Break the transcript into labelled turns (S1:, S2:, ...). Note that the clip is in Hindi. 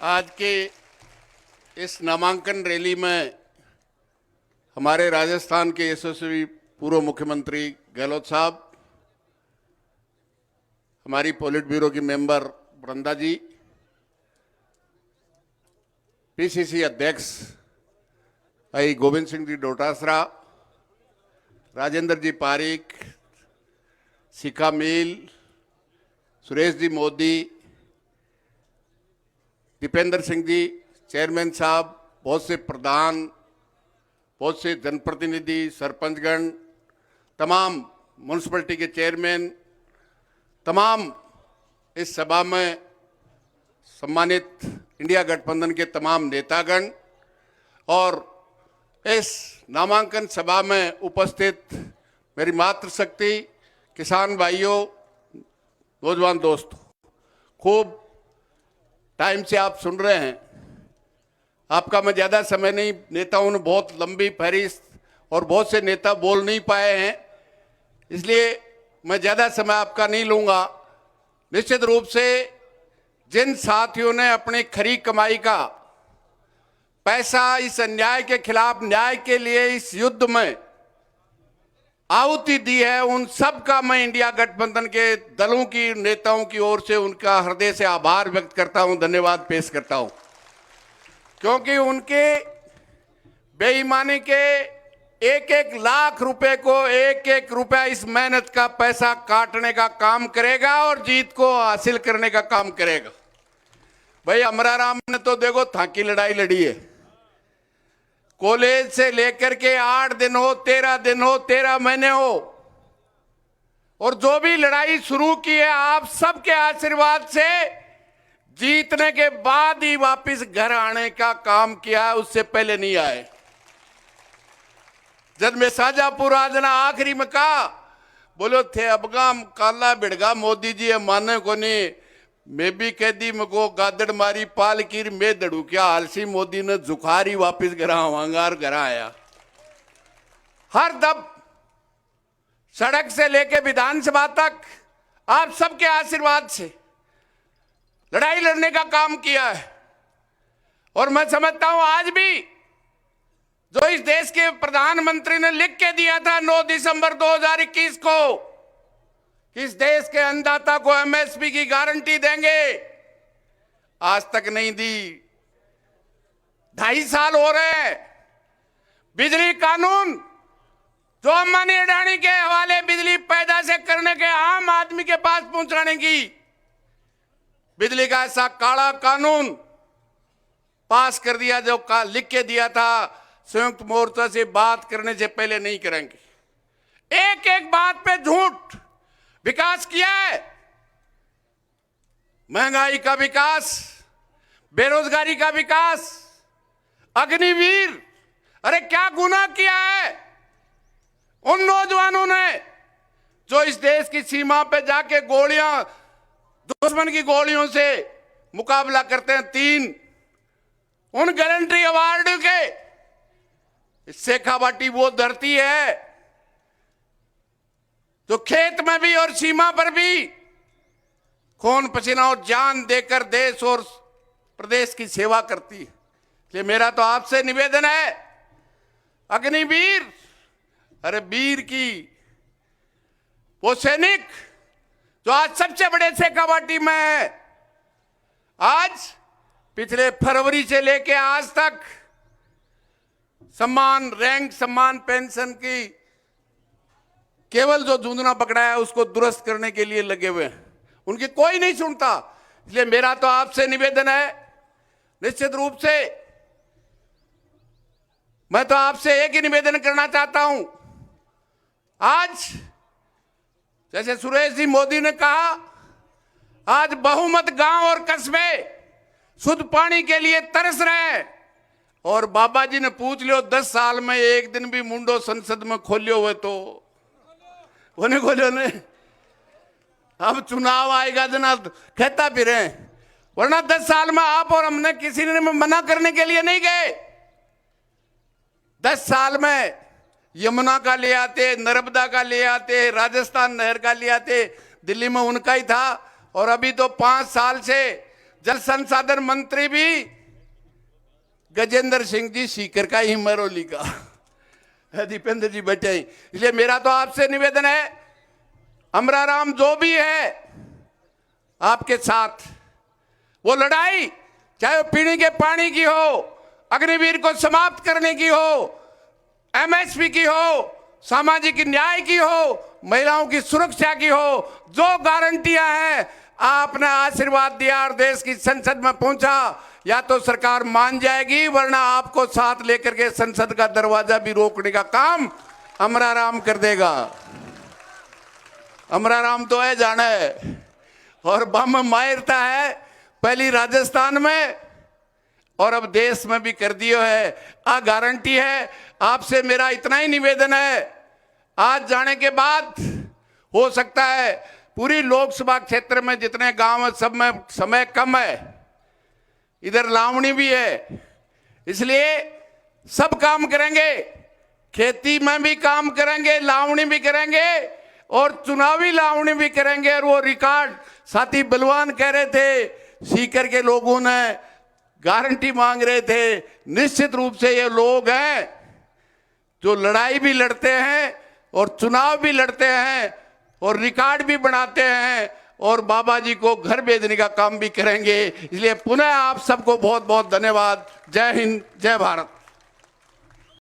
S1: आज के इस नामांकन रैली में हमारे राजस्थान के यशस्वी पूर्व मुख्यमंत्री गहलोत साहब, हमारी पॉलिट ब्यूरो की मेंबर वृंदा जी, पीसीसी अध्यक्ष भाई गोविंद सिंह जी डोटासरा, राजेंद्र जी पारिक, शिखा मील, सुरेश जी मोदी, दीपेंद्र सिंह जी, चेयरमैन साहब, बहुत से प्रधान, बहुत से जनप्रतिनिधि, सरपंचगण, तमाम म्यूनसिपलिटी के चेयरमैन, तमाम इस सभा में सम्मानित इंडिया गठबंधन के तमाम नेतागण और इस नामांकन सभा में उपस्थित मेरी मातृशक्ति, किसान भाइयों, नौजवान दोस्तों, खूब टाइम से आप सुन रहे हैं। आपका मैं ज़्यादा समय नहीं, नेताओं ने बहुत लंबी फहरिस्त और बहुत से नेता बोल नहीं पाए हैं, इसलिए मैं ज़्यादा समय आपका नहीं लूँगा। निश्चित रूप से जिन साथियों ने अपनी खरी कमाई का पैसा इस अन्याय के खिलाफ न्याय के लिए इस युद्ध में आहुति दी है, उन सब का मैं इंडिया गठबंधन के दलों की नेताओं की ओर से उनका हृदय से आभार व्यक्त करता हूं, धन्यवाद पेश करता हूं, क्योंकि उनके बेईमानी के एक एक लाख रुपए को एक एक रुपया इस मेहनत का पैसा काटने का काम करेगा और जीत को हासिल करने का काम करेगा। भाई अमराराम ने तो देखो थाकी लड़ाई लड़ी है, कॉलेज से लेकर के 8 दिन हो, 13 दिन हो, 13 महीने हो, और जो भी लड़ाई शुरू की है आप सबके आशीर्वाद से जीतने के बाद ही वापस घर आने का काम किया है, उससे पहले नहीं आए। जब मैं शाहजहांपुर आजना आखिरी में कहा, बोलो थे अबगाम काला बिड़गा मोदी जी माने को नहीं, मैं भी कह दी मको गादड़ मारी पाल कीर मैं दड़ू क्या आलसी मोदी ने जुखारी वापिस घर वांगार घर आया। हर दब सड़क से लेके विधानसभा तक आप सबके आशीर्वाद से लड़ाई लड़ने का काम किया है, और मैं समझता हूं आज भी जो इस देश के प्रधानमंत्री ने लिख के दिया था 9 दिसंबर 2021 को, इस देश के अन्नदाता को एमएसपी की गारंटी देंगे, आज तक नहीं दी। 2.5 साल हो रहे हैं। बिजली कानून जो अंबानी अडानी के हवाले बिजली पैदा से करने के आम आदमी के पास पहुंचाने की, बिजली का ऐसा काला कानून पास कर दिया जो लिख के दिया था संयुक्त मोर्चा से बात करने से पहले नहीं करेंगे। एक एक बात पे झूठ। विकास किया है, महंगाई का विकास, बेरोजगारी का विकास, अग्निवीर, अरे क्या गुनाह किया है उन नौजवानों ने जो इस देश की सीमा पे जाके गोलियां, दुश्मन की गोलियों से मुकाबला करते हैं। 3 उन गैलेंट्री अवार्ड के शेखावाटी वो धरती है जो खेत में भी और सीमा पर भी खून पसीना और जान देकर देश और प्रदेश की सेवा करती है। इसलिए मेरा तो आपसे निवेदन है, अग्निवीर, अरे वीर की वो सैनिक जो आज सबसे बड़े शेखावाटी में है, आज पिछले फरवरी से लेके आज तक सम्मान, रैंक, सम्मान, पेंशन की केवल जो जूंदना पकड़ा है उसको दुरुस्त करने के लिए लगे हुए हैं, उनकी कोई नहीं सुनता। इसलिए मेरा तो आपसे निवेदन है, निश्चित रूप से मैं तो आपसे एक ही निवेदन करना चाहता हूं। आज जैसे सुरेश जी मोदी ने कहा, आज बहुमत गांव और कस्बे शुद्ध पानी के लिए तरस रहे हैं, और बाबा जी ने पूछ लियो 10 साल में एक दिन भी मुंडो संसद में खोलियो हुए तो उन्हें खोलो ने। अब चुनाव आएगा जना कहता भी रहे, वरना 10 साल में आप और हमने किसी ने मना करने के लिए नहीं गए। 10 साल में यमुना का ले आते, नर्मदा का ले आते, राजस्थान नहर का ले आते, दिल्ली में उनका ही था, और अभी तो 5 साल से जल संसाधन मंत्री भी गजेंद्र सिंह जी सीकर का ही, मरोली का। दीपेंद्र जी बैठे हैं। इसलिए मेरा तो आपसे निवेदन है, अमराराम जो भी है आपके साथ, वो लड़ाई चाहे वो पीने के पानी की हो, अग्निवीर को समाप्त करने की हो, एमएसपी की हो, सामाजिक न्याय की हो, महिलाओं की सुरक्षा की हो, जो गारंटियां हैं आपने आशीर्वाद दिया और देश की संसद में पहुंचा, या तो सरकार मान जाएगी, वरना आपको साथ लेकर के संसद का दरवाजा भी रोकने का काम अमराराम कर देगा। अमराराम तो है जाना है, और बम मारता है, पहली राजस्थान में और अब देश में भी कर दियो है। आ गारंटी है। आपसे मेरा इतना ही निवेदन है, आज जाने के बाद हो सकता है पूरी लोकसभा क्षेत्र में जितने गांव है सब में समय कम है, इधर लावणी भी है, इसलिए सब काम करेंगे, खेती में भी काम करेंगे, लावणी भी करेंगे और चुनावी लावणी भी करेंगे। और वो रिकॉर्ड साथी बलवान कह रहे थे, सीकर के लोगों ने गारंटी मांग रहे थे, निश्चित रूप से ये लोग हैं जो लड़ाई भी लड़ते हैं और चुनाव भी लड़ते हैं और रिकॉर्ड भी बनाते हैं और बाबा जी को घर भेजने का काम भी करेंगे। इसलिए पुनः आप सबको बहुत बहुत धन्यवाद। जय हिंद, जय भारत।